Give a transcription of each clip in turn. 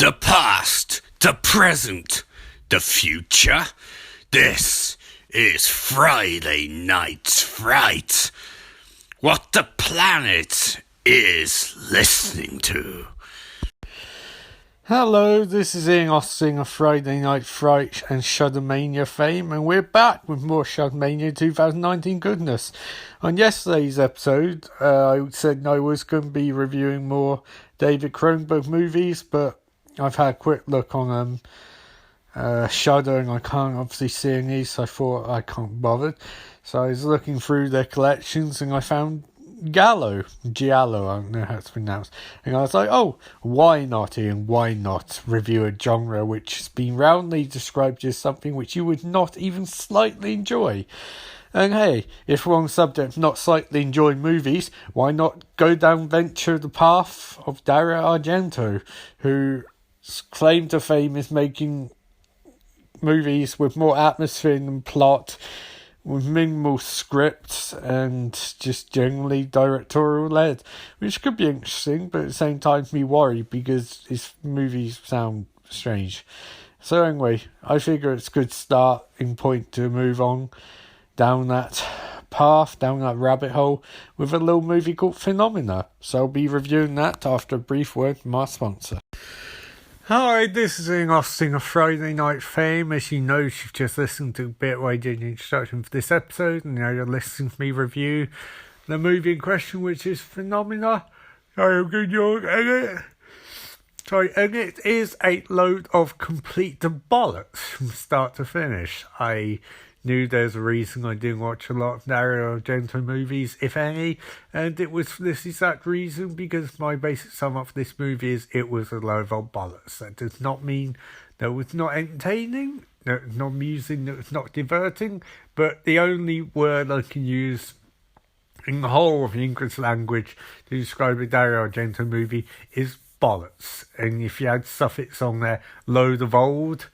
The past, the present, the future. This is Friday Night's Fright. What the planet is listening to. Hello, this is Ian Austin of Friday Night Fright and ShudderMania fame, and we're back with more ShudderMania 2019 goodness. On yesterday's episode, I said I was going to be reviewing more David Cronenberg movies, but I've had a quick look on Shudder and I can't obviously see any, so I thought I can't bother. So I was looking through their collections and I found Giallo, I don't know how it's pronounced. And I was like, oh, why not, Ian? Why not review a genre which has been roundly described as something which you would not even slightly enjoy? And hey, if we're on the subject of not slightly enjoying movies, why not venture the path of Dario Argento, whose claim to fame is making movies with more atmosphere than plot, with minimal scripts and just generally directorial led, which could be interesting, but at the same time me worried because his movies sound strange. So anyway, I figure it's a good starting point to move on down that path, down that rabbit hole, with a little movie called Phenomena. So I'll be reviewing that after a brief word from our sponsor. Hi, this is Ian Austin of Friday Night Fame. As you know, you've just listened to a bit where I did an introduction for this episode, and now you're listening to me review the movie in question, which is Phenomena. And it is a load of complete bollocks from start to finish. I knew there's a reason I didn't watch a lot of Dario Argento movies, if any, and it was for this exact reason, because my basic sum up for this movie is it was a load of bollocks. That does not mean that it was not entertaining, that it was not amusing, that it was not diverting, but the only word I can use in the whole of the English language to describe a Dario Argento movie is bollocks. And if you add suffix on there, load of old,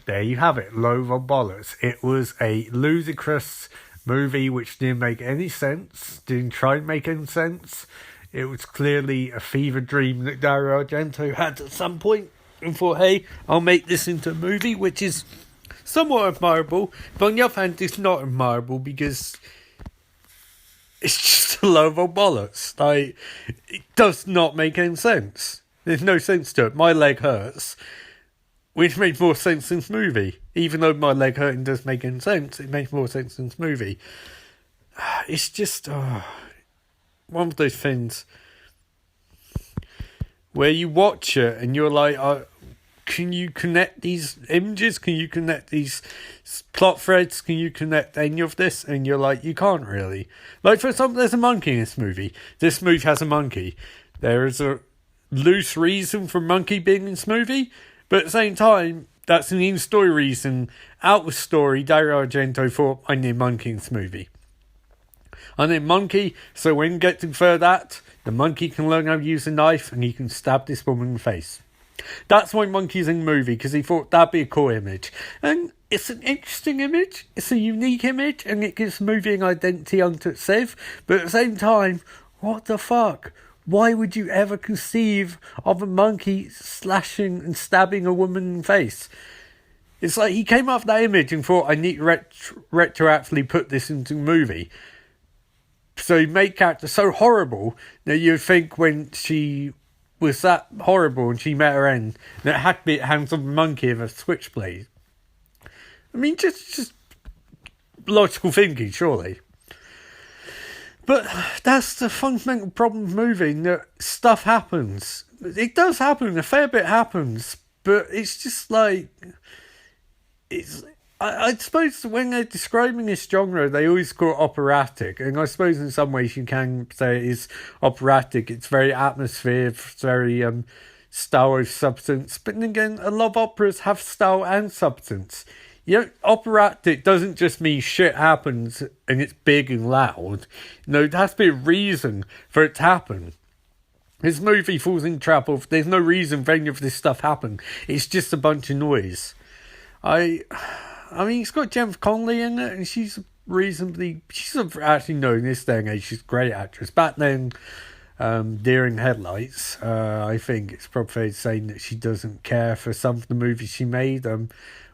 there you have it, load of bollocks. It was a ludicrous movie which didn't make any sense, didn't try and make any sense. It was clearly a fever dream that Dario Argento had at some point and thought, hey, I'll make this into a movie, which is somewhat admirable, but on the other hand, it's not admirable because it's just a load of bollocks. Like, it does not make any sense. There's no sense to it. My leg hurts, which made more sense in this movie. Even though my leg hurting doesn't make any sense, it makes more sense in this movie. It's just one of those things where you watch it and you're like, can you connect these images? Can you connect these plot threads? Can you connect any of this? And you're like, you can't really. Like, for example, there's a monkey in this movie. This movie has a monkey. There is a loose reason for monkey being in this movie, but at the same time, that's an in-story reason. Out of story, Dario Argento thought, I need a monkey in this movie. I need a monkey, so when you get to further that, the monkey can learn how to use a knife and he can stab this woman in the face. That's why monkey's in the movie, because he thought that'd be a cool image. And it's an interesting image, it's a unique image, and it gives the movie an identity unto itself, but at the same time, what the fuck? Why would you ever conceive of a monkey slashing and stabbing a woman in the face? It's like he came up with that image and thought, I need to retroactively put this into the movie. So he made character so horrible that you'd think when she was that horrible and she met her end, that it had to be at the hands of a monkey with a switchblade. I mean, just logical thinking, surely. But that's the fundamental problem with moving, that stuff happens. It does happen, a fair bit happens, but it's just like, I suppose when they're describing this genre, they always call it operatic, and I suppose in some ways you can say it is operatic. It's very atmospheric, it's very style of substance, but then again, a lot of operas have style and substance. You know, operatic doesn't just mean shit happens and it's big and loud. No, there has to be a reason for it to happen. This movie falls in trap of there's no reason for any of this stuff happen. It's just a bunch of noise. I mean, it's got Jennifer Connelly in it, and she's actually known in this day and age. She's a great actress. Back then, Deer in Headlights. I think it's probably fair to say that she doesn't care for some of the movies she made.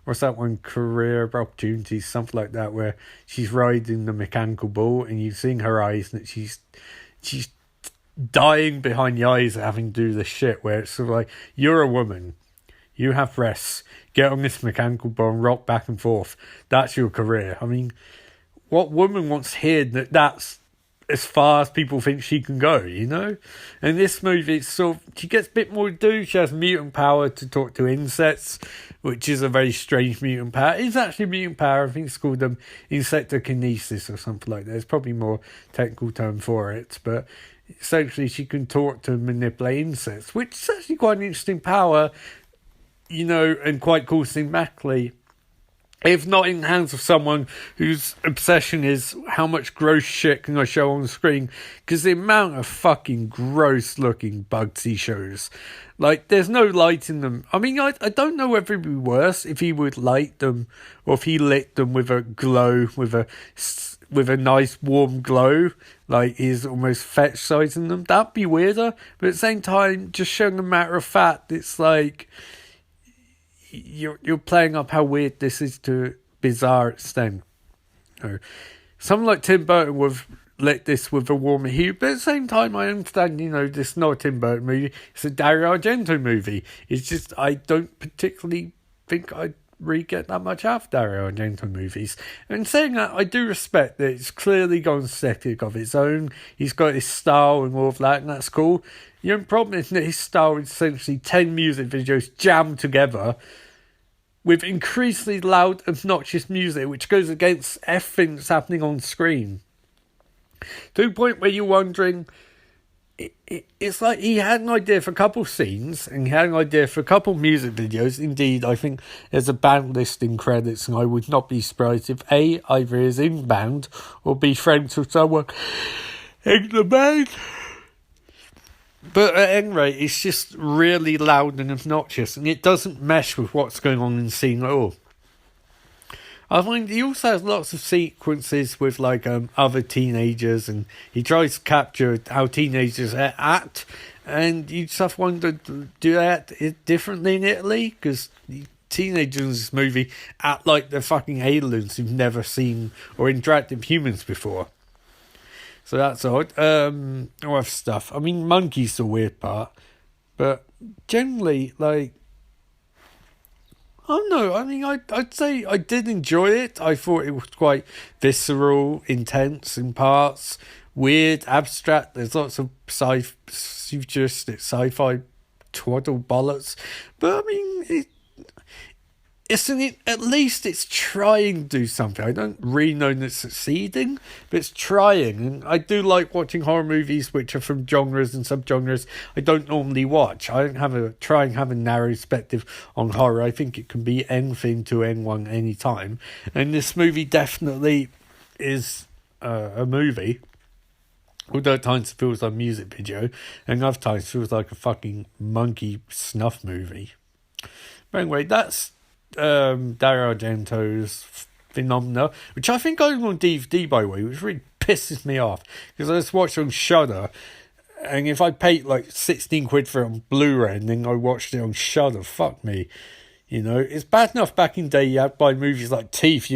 What's that one? Career Opportunities, something like that, where she's riding the mechanical bull and you see in her eyes that she's dying behind the eyes of having to do this shit, where it's sort of like, you're a woman, you have breasts, get on this mechanical bull and rock back and forth. That's your career. I mean, what woman wants to hear that that's as far as people think she can go, you know? And this movie, it's sort of, she gets a bit more to do. She has mutant power to talk to insects, which is a very strange mutant power. It's actually mutant power. I think it's called insectokinesis or something like that. There's probably more technical term for it, but essentially she can talk to manipulate insects, which is actually quite an interesting power, you know, and quite cool thematically. If not in the hands of someone whose obsession is how much gross shit can I show on the screen, because the amount of fucking gross looking bugs he shows, like, there's no light in them. I mean, I don't know whether it'd be worse if he would light them or if he lit them with a glow, with a nice warm glow, like he's almost fetishizing them. That'd be weirder, but at the same time, just showing a matter of fact, it's like you're playing up how weird this is to a bizarre extent. Someone like Tim Burton would lit this with a warmer hue, but at the same time, I understand, you know, this is not a Tim Burton movie, it's a Dario Argento movie. It's just, I don't particularly think I'd really get that much out of Dario Argento movies. And saying that, I do respect that it's clearly got an aesthetic of its own. He's got his style and all of that, and that's cool. The only problem is that his style is essentially 10 music videos jammed together with increasingly loud, obnoxious music, which goes against everything that's happening on screen. To the point where you're wondering, it's like he had an idea for a couple scenes, and he had an idea for a couple music videos. Indeed, I think there's a band list in credits, and I would not be surprised if A, either is in band, or B, friends with someone in the band. But at any rate, it's just really loud and obnoxious, and it doesn't mesh with what's going on in the scene at all. I find he also has lots of sequences with like other teenagers, and he tries to capture how teenagers act, and you just have to wonder, do they act differently in Italy? Because teenagers in this movie act like they're fucking aliens who've never seen or interacted with humans before. So that's odd. All other stuff. I mean, Monkey's the weird part. But generally, like, I don't know. I mean, I'd say I did enjoy it. I thought it was quite visceral, intense in parts, weird, abstract. There's lots of futuristic sci-fi twaddle bollocks. But, I mean, at least it's trying to do something. I don't really know that it's succeeding, but it's trying. And I do like watching horror movies which are from genres and subgenres I don't normally watch. I don't try and have a narrow perspective on horror. I think it can be anything to anyone, anytime. And this movie definitely is a movie. Although at times it feels like a music video, and other times it feels like a fucking monkey snuff movie. But anyway, that's Dario Argento's Phenomena, which I think I own on DVD, by the way, which really pisses me off, because I just watched it on Shudder, and if I paid like 16 quid for it on Blu-ray and then I watched it on Shudder, fuck me. You know, it's bad enough back in the day you had to buy movies like Teeth.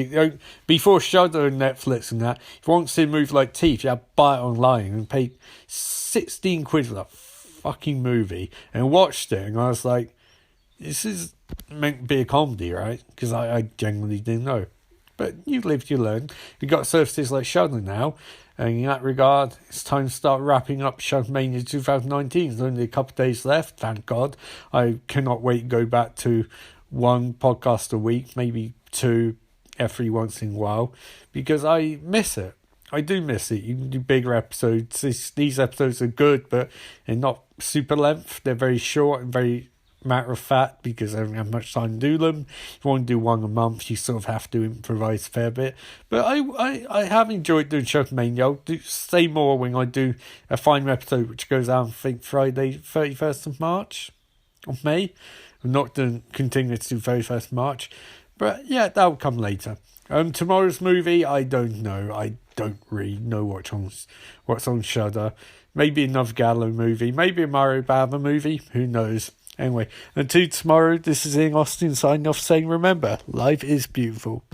Before Shudder and Netflix and that, if you want to see a movie like Teeth, you had to buy it online and pay 16 quid for that fucking movie, and watched it, and I was like, this is meant to be a comedy, right? Because I genuinely didn't know. But you live, you learn. You've got services like Shudder now, and in that regard, it's time to start wrapping up ShudderMania 2019. There's only a couple of days left, thank God. I cannot wait to go back to one podcast a week, maybe two every once in a while, because I miss it. I do miss it. You can do bigger episodes. These episodes are good, but they're not super length. They're very short and very matter of fact, because I don't have much time to do them. If you want to do one a month, you sort of have to improvise a fair bit. But I have enjoyed doing ShudderMania. I'll say more when I do a final episode, which goes out, I think, Friday 31st of March, of May. I'm not going to continue to do 31st March, but yeah, that'll come later. Tomorrow's movie, I don't know. I don't really know what's on Shudder. Maybe another Gallo movie. Maybe a Mario Bava movie. Who knows? Anyway, until tomorrow, this is Ian Austin signing off saying, remember, life is beautiful.